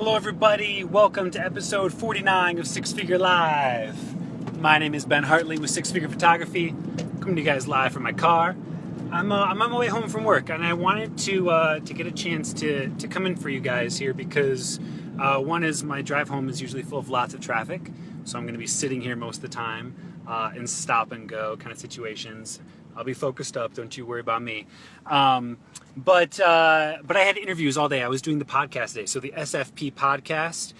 Hello everybody, welcome to episode 49 of Six Figure Live. My name is Ben Hartley with Six Figure Photography, coming to you guys live from my car. I'm on my way home from work, and I wanted to get a chance to come in for you guys here because one is my drive home is usually full of lots of traffic, so I'm going to be sitting here most of the time in stop and go kind of situations. I'll be focused up, don't you worry about me. But I had interviews all day. I was doing the podcast today, so the SFP podcast.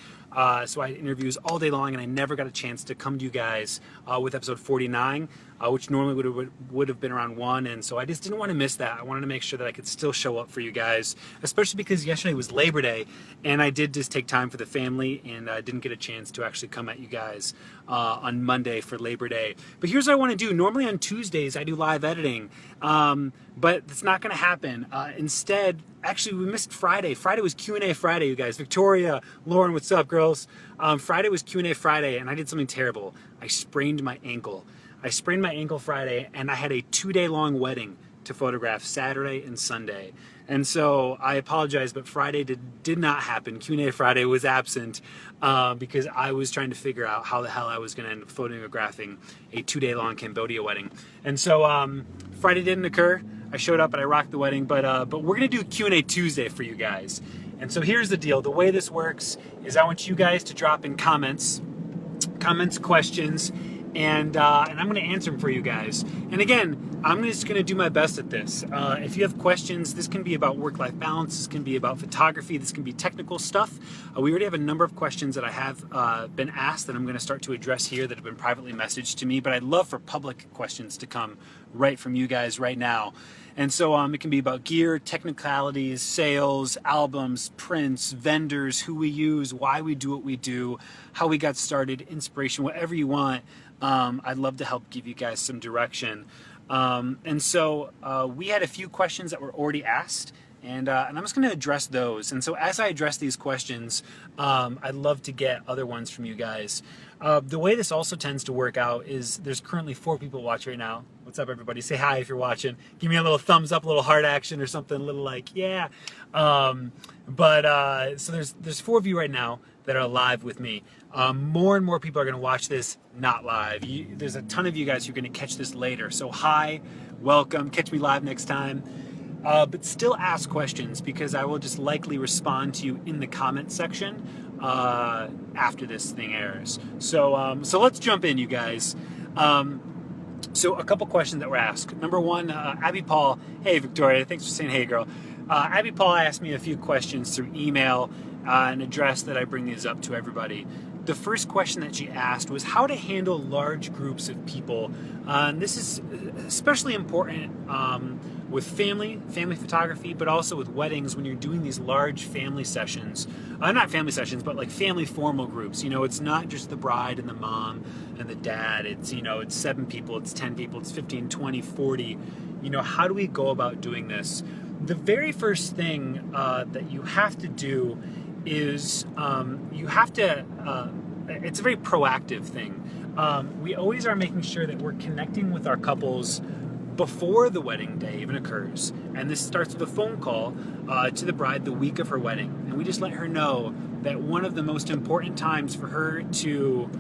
So I had interviews all day long, and I never got a chance to come to you guys with episode 49, which normally would have been around 1, and so I just didn't want to miss that. I wanted to make sure that I could still show up for you guys, especially because yesterday was Labor Day, and I did just take time for the family, and I didn't get a chance to actually come at you guys on Monday for Labor Day. But here's what I want to do. Normally on Tuesdays, I do live editing, but it's not going to happen. Instead, actually, we missed Friday. Friday was Q&A Friday, you guys. Victoria, Lauren, what's up, girls? Friday was Q&A Friday, and I did something terrible. I sprained my ankle. Friday, and I had a 2-day-long wedding to photograph Saturday and Sunday. And so I apologize, but Friday did not happen. Q&A Friday was absent because I was trying to figure out how the hell I was going to end up photographing a 2-day-long Cambodia wedding. And so Friday didn't occur. I showed up and I rocked the wedding, but we're going to do Q&A Tuesday for you guys. And so here's the deal. The way this works is I want you guys to drop in comments, questions, and I'm going to answer them for you guys. And again, I'm just going to do my best at this. If you have questions, this can be about work-life balance, this can be about photography, this can be technical stuff. We already have a number of questions that I have been asked that I'm going to start to address here that have been privately messaged to me, but I'd love for public questions to come right from you guys right now. And so it can be about gear, technicalities, sales, albums, prints, vendors, who we use, why we do what we do, how we got started, inspiration, whatever you want. I'd love to help give you guys some direction. And so we had a few questions that were already asked, and I'm just going to address those. And so as I address these questions, I'd love to get other ones from you guys. The way this also tends to work out is there's currently 4 people watching right now. What's up, everybody? Say hi if you're watching. Give me a little thumbs up, a little heart action or something, a little like, yeah. So there's 4 of you right now that are live with me. More and more people are going to watch this not live. There's a ton of you guys who are going to catch this later. So hi, welcome, catch me live next time. But still ask questions because I will just likely respond to you in the comment section after this thing airs. So let's jump in, you guys. So a couple questions that were asked. Number 1, Abby Paul. Hey, Victoria. Thanks for saying hey, girl. Abby Paul asked me a few questions through email and addressed that I bring these up to everybody. The first question that she asked was how to handle large groups of people. And this is especially important with family photography, but also with weddings when you're doing these large family sessions. Not family sessions, but like family formal groups. You know, it's not just the bride and the mom and the dad. It's, it's 7 people, it's 10 people, it's 15, 20, 40. How do we go about doing this? The very first thing that you have to do is you have to, it's a very proactive thing. We always are making sure that we're connecting with our couples before the wedding day even occurs. And this starts with a phone call to the bride the week of her wedding. And we just let her know that one of the most important times for her to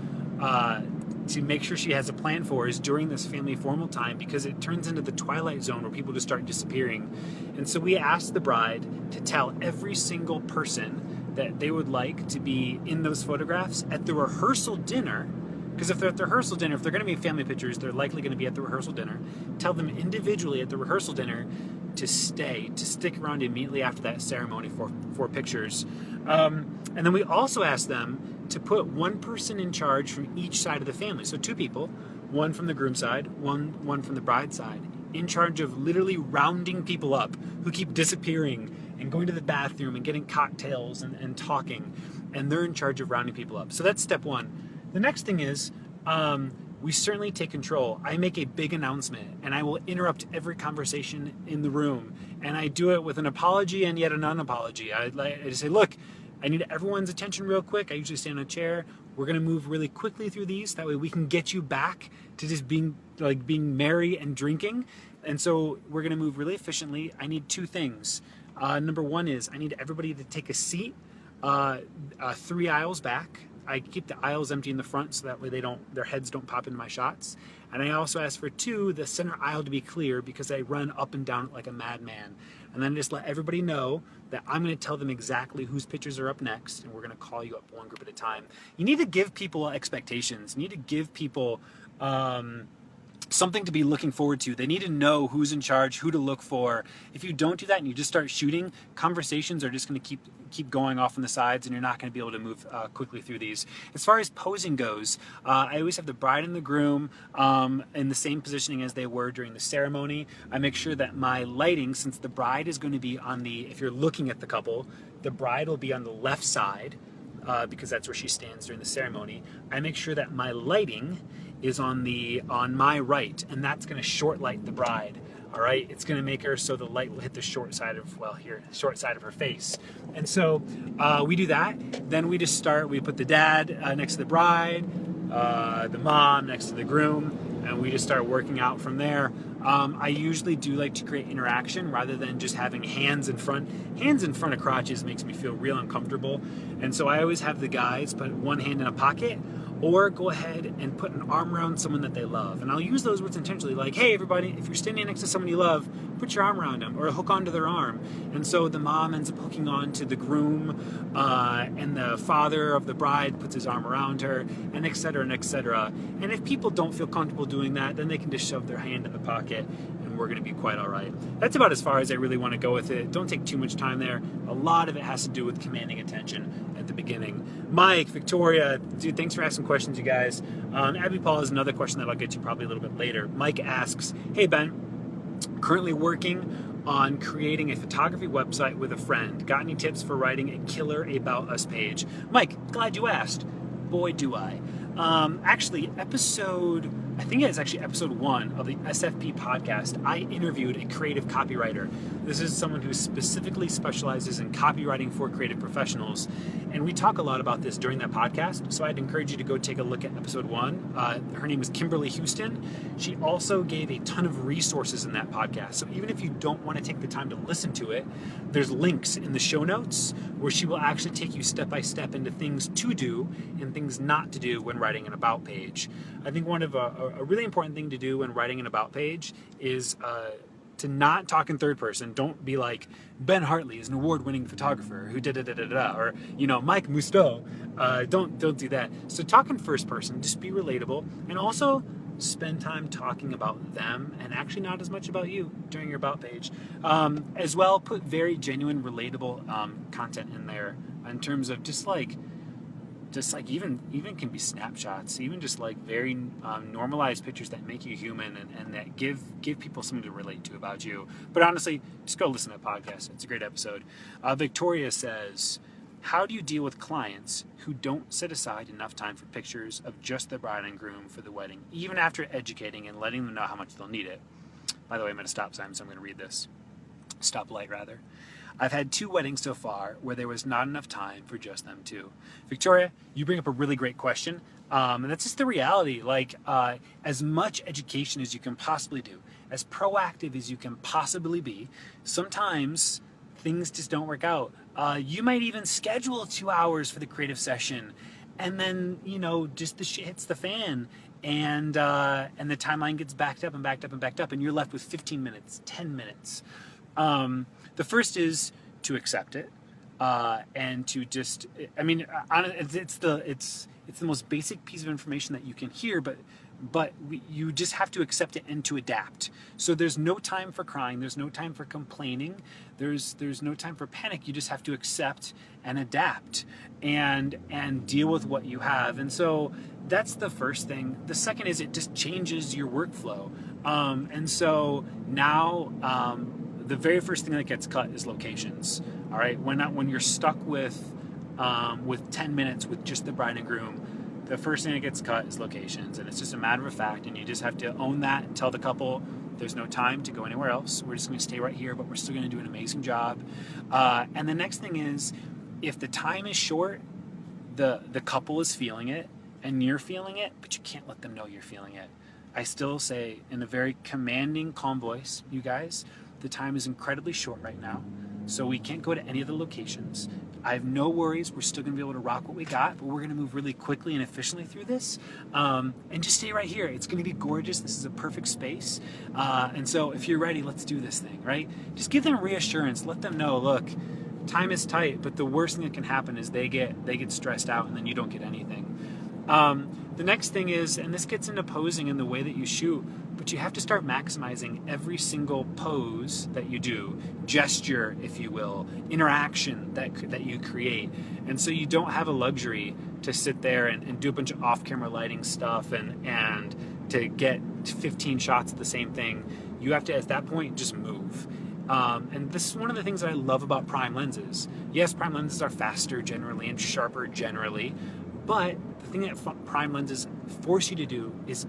make sure she has a plan for is during this family formal time, because it turns into the twilight zone where people just start disappearing. And so we asked the bride to tell every single person that they would like to be in those photographs at the rehearsal dinner. Because if they're at the rehearsal dinner, if they're going to be family pictures, they're likely going to be at the rehearsal dinner. Tell them individually at the rehearsal dinner to stick around immediately after that ceremony for pictures. And then we also asked them to put one person in charge from each side of the family. So 2 people, one from the groom side, one from the bride side, in charge of literally rounding people up who keep disappearing and going to the bathroom and getting cocktails and talking. And they're in charge of rounding people up. So that's step 1. The next thing is, we certainly take control. I make a big announcement, and I will interrupt every conversation in the room. And I do it with an apology and yet a non-apology. I just say, look, I need everyone's attention real quick. I usually stand on a chair. We're going to move really quickly through these. That way we can get you back to just being merry and drinking. And so we're going to move really efficiently. I need 2 things. Number 1 is I need everybody to take a seat 3 aisles back. I keep the aisles empty in the front so that way their heads don't pop into my shots. And I also ask for 2, the center aisle to be clear, because I run up and down like a madman. And then just let everybody know that I'm going to tell them exactly whose pictures are up next, and we're going to call you up one group at a time. You need to give people expectations. You need to give people something to be looking forward to. They need to know who's in charge, who to look for. If you don't do that and you just start shooting, conversations are just going to keep going off on the sides, and you're not going to be able to move quickly through these. As far as posing goes, I always have the bride and the groom in the same positioning as they were during the ceremony. I make sure that my lighting, since the bride is going to be on if you're looking at the couple, the bride will be on the left side because that's where she stands during the ceremony. I make sure that my lighting is on my right, and that's going to short light the bride. All right, it's going to make her so the light will hit the short side of her face. And so we do that. Then we just start. We put the dad next to the bride, the mom next to the groom, and we just start working out from there. I usually do like to create interaction rather than just having hands in front. Hands in front of crotches makes me feel real uncomfortable, and so I always have the guys put one hand in a pocket, or go ahead and put an arm around someone that they love. And I'll use those words intentionally, like, hey, everybody, if you're standing next to someone you love, put your arm around them, or hook onto their arm. And so the mom ends up hooking on to the groom, and the father of the bride puts his arm around her, and et cetera, and et cetera. And if people don't feel comfortable doing that, then they can just shove their hand in the pocket, and we're gonna be quite all right. That's about as far as I really wanna go with it. Don't take too much time there. A lot of it has to do with commanding attention at the beginning. Mike, Victoria, dude, thanks for asking questions, you guys. Abby Paul has another question that I'll get to probably a little bit later. Mike asks, hey Ben, currently working on creating a photography website with a friend. Got any tips for writing a killer About Us page? Mike, glad you asked. Boy, do I. Actually, I think it's actually episode 1 of the SFP podcast, I interviewed a creative copywriter. This is someone who specifically specializes in copywriting for creative professionals. And we talk a lot about this during that podcast, so I'd encourage you to go take a look at episode 1. Her name is Kimberly Houston. She also gave a ton of resources in that podcast. So even if you don't want to take the time to listen to it, there's links in the show notes where she will actually take you step by step into things to do and things not to do when writing an about page. I think one of a really important thing to do when writing an about page is to not talk in third person. Don't be like, Ben Hartley is an award-winning photographer who da-da-da-da-da, or, Mike Mousteau. Don't do that. So talk in first person, just be relatable, and also spend time talking about them and actually not as much about you during your about page. As well, put very genuine, relatable content in there in terms of just like even can be snapshots, even just like very normalized pictures that make you human and that give people something to relate to about you. But honestly, just go listen to the podcast. It's a great episode. Victoria says, how do you deal with clients who don't set aside enough time for pictures of just the bride and groom for the wedding, even after educating and letting them know how much they'll need it? By the way, I'm at a stop sign, so I'm going to read this. Stoplight, rather. I've had 2 weddings so far where there was not enough time for just them two. Victoria, you bring up a really great question. And that's just the reality. Like, as much education as you can possibly do, as proactive as you can possibly be, sometimes things just don't work out. You might even schedule 2 hours for the creative session, and then, just the shit hits the fan, and the timeline gets backed up and backed up and backed up, and you're left with 15 minutes, 10 minutes. The first is to accept it, and to just, it's the most basic piece of information that you can hear, but you just have to accept it and to adapt. So there's no time for crying, there's no time for complaining, there's no time for panic. You just have to accept and adapt and deal with what you have. And so that's the first thing. The second is it just changes your workflow. And so now, the very first thing that gets cut is locations. All right, when you're stuck with 10 minutes with just the bride and groom, the first thing that gets cut is locations, and it's just a matter of fact. And you just have to own that and tell the couple there's no time to go anywhere else. We're just going to stay right here, but we're still going to do an amazing job. And the next thing is, if the time is short, the couple is feeling it, and you're feeling it, but you can't let them know you're feeling it. I still say in a very commanding, calm voice, you guys, the time is incredibly short right now, so we can't go to any of the locations. I have no worries. We're still going to be able to rock what we got, but we're going to move really quickly and efficiently through this. And just stay right here. It's going to be gorgeous. This is a perfect space. And so if you're ready, let's do this thing, right? Just give them reassurance. Let them know, look, time is tight, but the worst thing that can happen is they get stressed out and then you don't get anything. The next thing is, and this gets into posing and the way that you shoot, but you have to start maximizing every single pose that you do, gesture, if you will, interaction that you create. And so you don't have a luxury to sit there and do a bunch of off-camera lighting stuff and to get 15 shots of the same thing. You have to, at that point, just move. And this is one of the things that I love about prime lenses. Yes, prime lenses are faster generally and sharper generally, but the thing that prime lenses force you to do is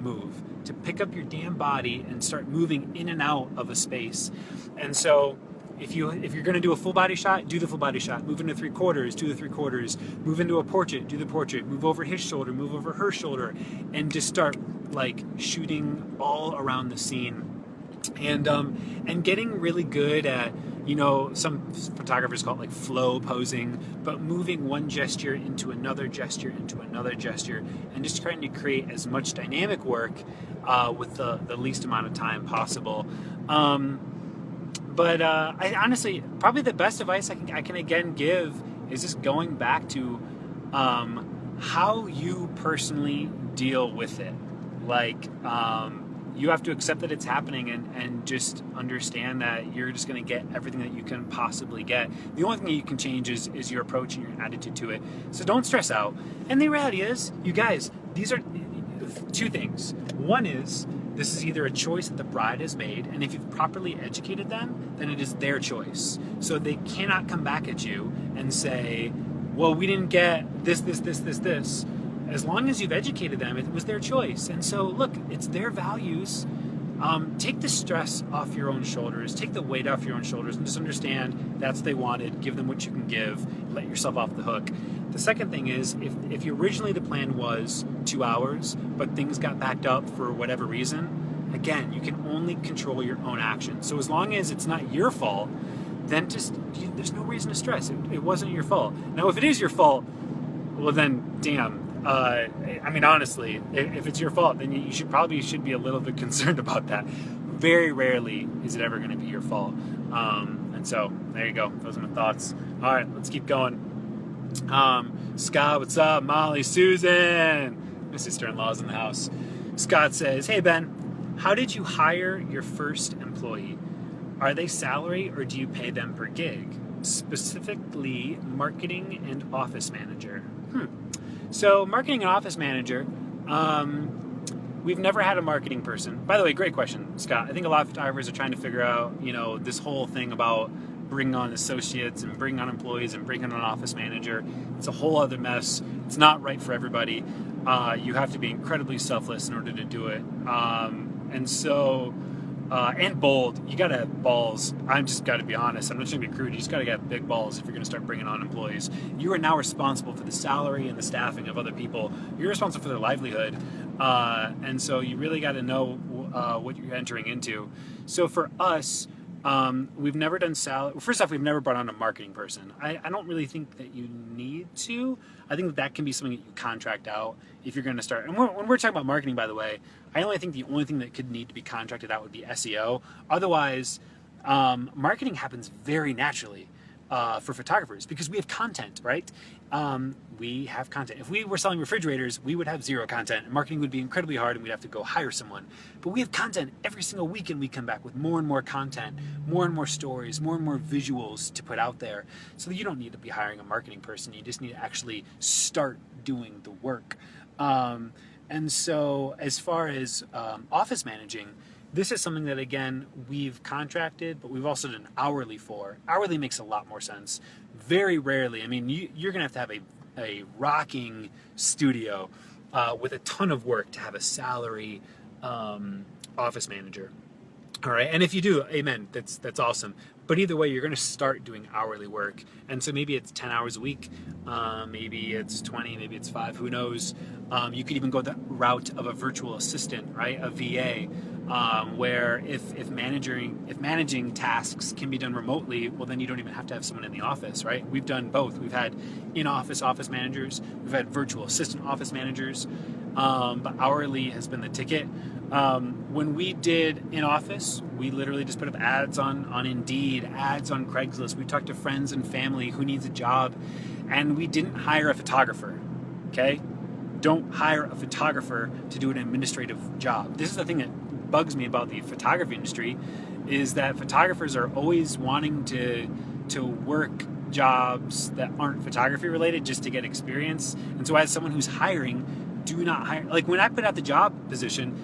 move, to pick up your damn body and start moving in and out of a space. And so if you're going to do a full body shot, do the full body shot. Move into 3/4, do the 3/4. Move into a portrait, do the portrait. Move over his shoulder, move over her shoulder, and just start like shooting all around the scene. And getting really good at, some photographers call it like flow posing, but moving one gesture into another gesture, and just trying to create as much dynamic work with the least amount of time possible. But I honestly, probably the best advice I can again give is just going back to how you personally deal with it. Like, you have to accept that it's happening and just understand that you're just going to get everything that you can possibly get. The only thing that you can change is your approach and your attitude to it. So don't stress out. And the reality is, you guys, these are two things. One is, this is either a choice that the bride has made, and if you've properly educated them, then it is their choice. So they cannot come back at you and say, well, we didn't get this. As long as you've educated them, it was their choice. And so, look, it's their values. Take the stress off your own shoulders. Take the weight off your own shoulders and just understand that's what they wanted. Give them what you can give. Let yourself off the hook. The second thing is, if originally the plan was 2 hours, but things got backed up for whatever reason, again, you can only control your own actions. So as long as it's not your fault, then there's no reason to stress. It wasn't your fault. Now, if it is your fault, well then, damn. Honestly, if it's your fault, then you should be a little bit concerned about that. Very rarely is it ever going to be your fault. And so there you go. Those are my thoughts. All right, let's keep going. Scott, what's up? Molly, Susan, my sister-in-law's in the house. Scott says, hey Ben, how did you hire your first employee? Are they salary or do you pay them per gig? Specifically, marketing and office manager. So marketing and office manager, we've never had a marketing person. By the way, great question, Scott. I think a lot of photographers are trying to figure out, this whole thing about bringing on associates and bringing on employees and bringing on an office manager. It's a whole other mess. It's not right for everybody. You have to be incredibly selfless in order to do it. And bold. You gotta have balls. I'm just gotta be honest. I'm not trying to be crude. You just gotta have big balls if you're gonna start bringing on employees. You are now responsible for the salary and the staffing of other people. You're responsible for their livelihood. And so you really gotta know what you're entering into. So for us, we've never done salary. First off, we've never brought on a marketing person. I don't really think that you need to. I think that can be something that you contract out if you're going to start. And when we're talking about marketing, by the way, I only think the only thing that could need to be contracted out would be SEO. Otherwise, marketing happens very naturally for photographers because we have content, right? We have content. If we were selling refrigerators, we would have zero content. And marketing would be incredibly hard and we'd have to go hire someone. But we have content every single week and we come back with more and more content, more and more stories, more and more visuals to put out there. So you don't need to be hiring a marketing person. You just need to actually start doing the work. And so as far as office managing, this is something that, again, we've contracted, but we've also done hourly for. Hourly makes a lot more sense. Very rarely, you're going to have a rocking studio with a ton of work to have a salary office manager. All right, and if you do, amen, that's awesome. But either way, you're going to start doing hourly work. And so maybe it's 10 hours a week, maybe it's 20, maybe it's 5, who knows. You could even go the route of a virtual assistant, right, a VA. where if managing tasks can be done remotely, well, then you don't even have to have someone in the office, right? We've done both. We've had in-office office managers. We've had virtual assistant office managers. But hourly has been the ticket. When we did in office, we literally just put up ads on Indeed, ads on Craigslist. We talked to friends and family who needs a job, and we didn't hire a photographer. Okay? Don't hire a photographer to do an administrative job. This is the thing that bugs me about the photography industry, is that photographers are always wanting to work jobs that aren't photography related just to get experience. And so as someone who's hiring, do not hire. Like when I put out the job position,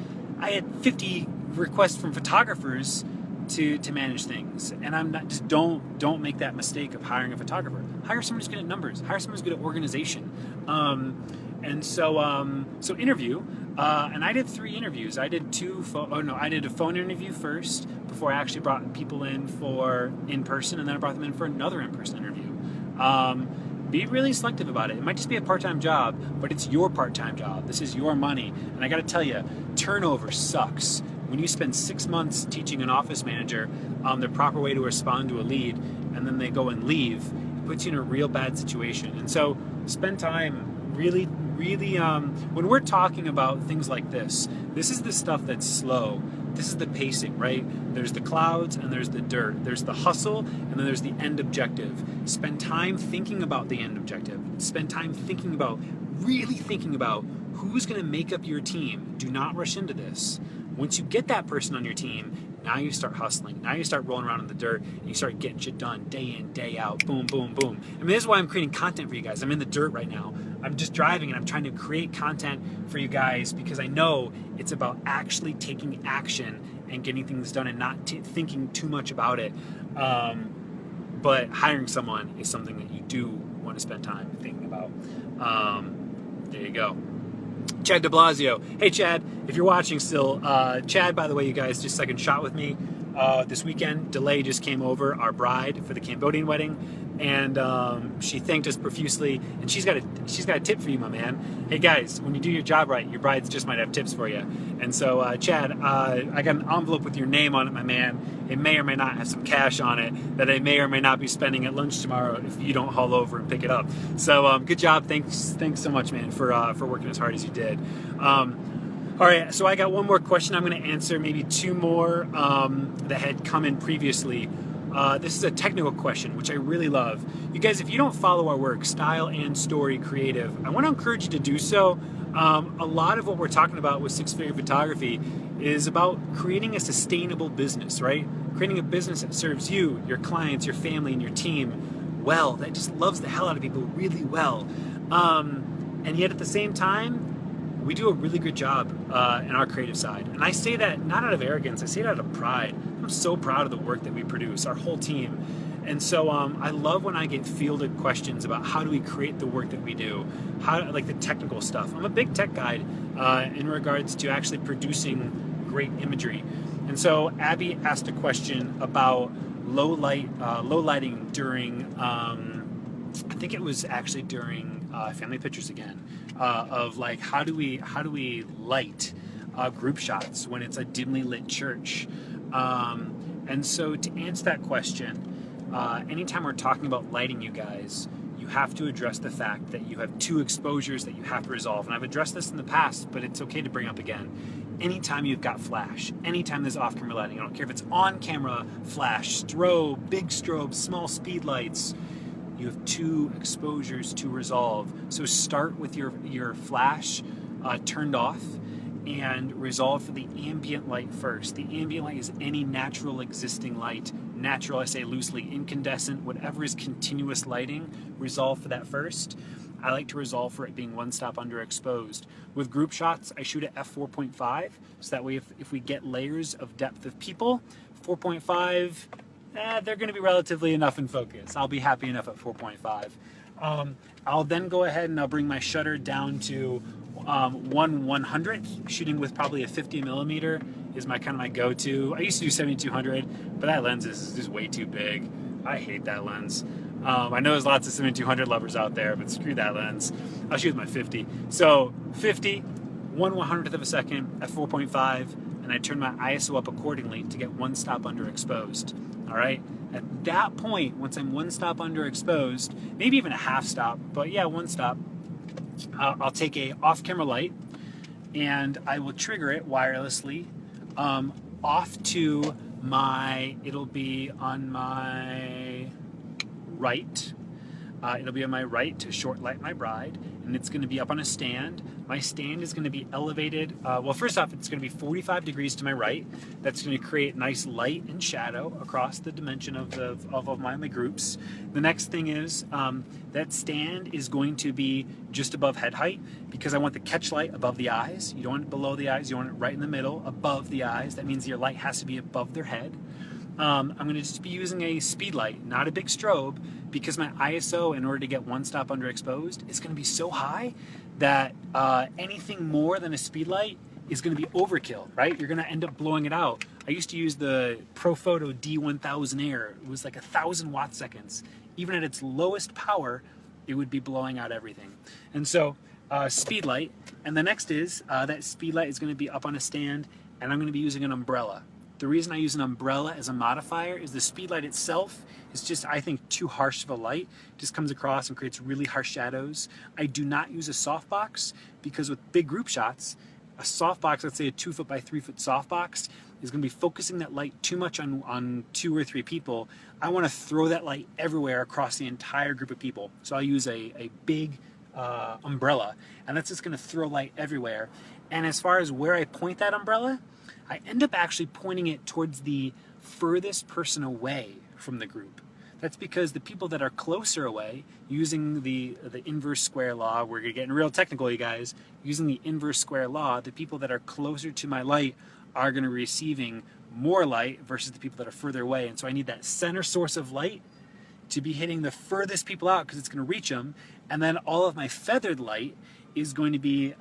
I had 50 requests from photographers to manage things, and I'm not just don't make that mistake of hiring a photographer. Hire someone who's good at numbers. Hire someone who's good at organization. So interview, and I did 3 interviews. I did I did a phone interview first before I actually brought people in for in-person, and then I brought them in for another in-person interview. Be really selective about it. It might just be a part-time job, but it's your part-time job. This is your money. And I got to tell you, turnover sucks. When you spend 6 months teaching an office manager the proper way to respond to a lead, and then they go and leave, it puts you in a real bad situation. And so spend time really, when we're talking about things like this is the stuff that's slow. This is the pacing, right? There's the clouds and there's the dirt. There's the hustle and then there's the end objective. Spend time thinking about the end objective. Spend time really thinking about who's going to make up your team. Do not rush into this. Once you get that person on your team, now you start hustling. Now you start rolling around in the dirt and you start getting shit done day in, day out. Boom, boom, boom. I mean, this is why I'm creating content for you guys. I'm in the dirt right now. I'm just driving and I'm trying to create content for you guys because I know it's about actually taking action and getting things done and not thinking too much about it. But hiring someone is something that you do want to spend time thinking about. There you go. Chad de Blasio. Hey, Chad, if you're watching still, Chad, by the way, you guys, just second shot with me this weekend. Delay just came over, our bride for the Cambodian wedding, and she thanked us profusely, and she's got a tip for you, my man. Hey, guys, when you do your job right, your brides just might have tips for you. And so, Chad, I got an envelope with your name on it, my man. It may or may not have some cash on it that I may or may not be spending at lunch tomorrow if you don't haul over and pick it up. So good job. Thanks so much, man, for working as hard as you did. All right, so I got one more question I'm going to answer, maybe 2 more that had come in previously. This is a technical question, which I really love. You guys, if you don't follow our work, Style and Story Creative, I want to encourage you to do so. A lot of what we're talking about with Six Figure Photography is about creating a sustainable business, right? Creating a business that serves you, your clients, your family, and your team well, that just loves the hell out of people really well. And yet at the same time, we do a really good job in our creative side. And I say that not out of arrogance, I say it out of pride. I'm so proud of the work that we produce, our whole team. And so I love when I get fielded questions about how do we create the work that we do, like the technical stuff. I'm a big tech guy in regards to actually producing great imagery. And so Abby asked a question about low lighting during, I think it was actually during family pictures again, of like how do we light group shots when it's a dimly lit church. And so to answer that question, anytime we're talking about lighting, you guys, you have to address the fact that you have 2 exposures that you have to resolve. And I've addressed this in the past, but it's okay to bring up again. Anytime you've got flash, anytime there's off-camera lighting, I don't care if it's on-camera flash, strobe, big strobe, small speed lights, you have 2 exposures to resolve. So start with your flash turned off and resolve for the ambient light first. The ambient light is any natural existing light. Natural, I say loosely, incandescent, whatever is continuous lighting, resolve for that first. I like to resolve for it being 1 stop underexposed. With group shots, I shoot at f4.5, so that way if we get layers of depth of people, 4.5, they're going to be relatively enough in focus. I'll be happy enough at 4.5. I'll then go ahead and I'll bring my shutter down to 1/100th, shooting with probably a 50 millimeter is my go-to. I used to do 7200, but that lens is just way too big. I hate that lens. I know there's lots of 7200 lovers out there, but screw that lens. I'll shoot with my 50. So 50, 1/100th of a second at 4.5, and I turn my ISO up accordingly to get one stop underexposed. All right. At that point, once I'm one stop underexposed, maybe even a half stop, but yeah, one stop, I'll take a off-camera light and I will trigger it wirelessly off to it'll be on my right. It'll be on my right to short light my bride, and it's going to be up on a stand. My stand is going to be elevated. Well, first off, it's going to be 45 degrees to my right. That's going to create nice light and shadow across the dimension of my groups. The next thing is that stand is going to be just above head height because I want the catch light above the eyes. You don't want it below the eyes. You want it right in the middle, above the eyes. That means your light has to be above their head. I'm going to just be using a speed light, not a big strobe, because my ISO, in order to get one stop underexposed, is going to be so high that anything more than a speed light is going to be overkill, right? You're going to end up blowing it out. I used to use the Profoto D1000 Air. It was like 1,000 watt seconds. Even at its lowest power, it would be blowing out everything. And so speed light. And the next is that speed light is going to be up on a stand, and I'm going to be using an umbrella. The reason I use an umbrella as a modifier is the speed light itself is just, I think, too harsh of a light. It just comes across and creates really harsh shadows. I do not use a softbox because with big group shots, a softbox, let's say a 2 foot by 3 foot softbox, is going to be focusing that light too much on 2 or 3 people. I want to throw that light everywhere across the entire group of people. So I'll use a big umbrella, and that's just going to throw light everywhere. And as far as where I point that umbrella, I end up actually pointing it towards the furthest person away from the group. That's because the people that are closer away, using the inverse square law, we're getting real technical, you guys, using the inverse square law, the people that are closer to my light are going to be receiving more light versus the people that are further away. And so I need that center source of light to be hitting the furthest people out because it's going to reach them. And then all of my feathered light is going to be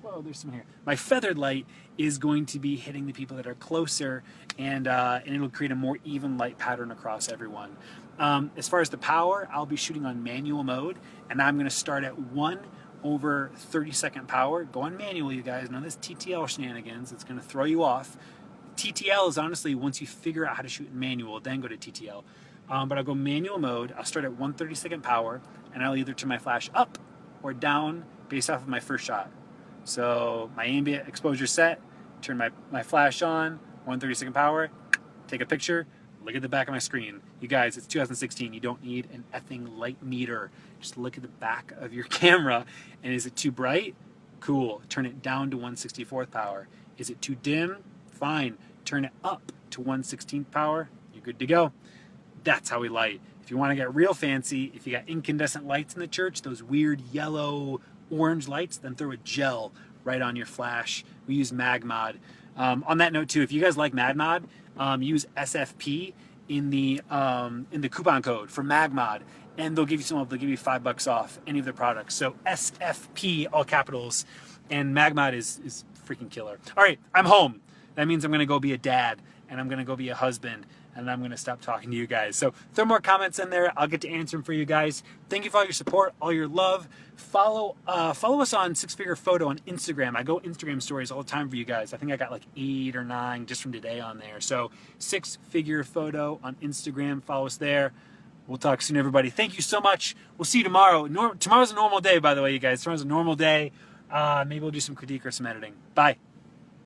whoa, there's some here. My feathered light is going to be hitting the people that are closer, and it'll create a more even light pattern across everyone. As far as the power, I'll be shooting on manual mode, and I'm going to start at 1/32 power. Go on manual, you guys. None of this TTL shenanigans. It's going to throw you off. TTL is honestly, once you figure out how to shoot in manual, then go to TTL. But I'll go manual mode. I'll start at 1/32 power, and I'll either turn my flash up or down based off of my first shot. So my ambient exposure set, turn my flash on, 1/32 power, take a picture, look at the back of my screen. You guys, it's 2016. You don't need an effing light meter. Just look at the back of your camera, and is it too bright? Cool. Turn it down to 1/64 power. Is it too dim? Fine. Turn it up to 1/16 power. You're good to go. That's how we light. If you want to get real fancy, if you got incandescent lights in the church, those weird yellow, orange lights, then throw a gel right on your flash. We use MagMod. On that note too, if you guys like MagMod, use SFP in the coupon code for MagMod, and they'll give you they'll give you $5 off any of their products. So SFP, all capitals, and MagMod is freaking killer. All right, I'm home. That means I'm gonna go be a dad, and I'm gonna go be a husband, and I'm going to stop talking to you guys. So throw more comments in there. I'll get to answer them for you guys. Thank you for all your support, all your love. Follow us on Six Figure Photo on Instagram. I go Instagram stories all the time for you guys. I think I got like 8 or 9 just from today on there. So 6 Figure Photo on Instagram. Follow us there. We'll talk soon, everybody. Thank you so much. We'll see you tomorrow. Tomorrow's a normal day, by the way, you guys. Tomorrow's a normal day. Maybe we'll do some critique or some editing. Bye.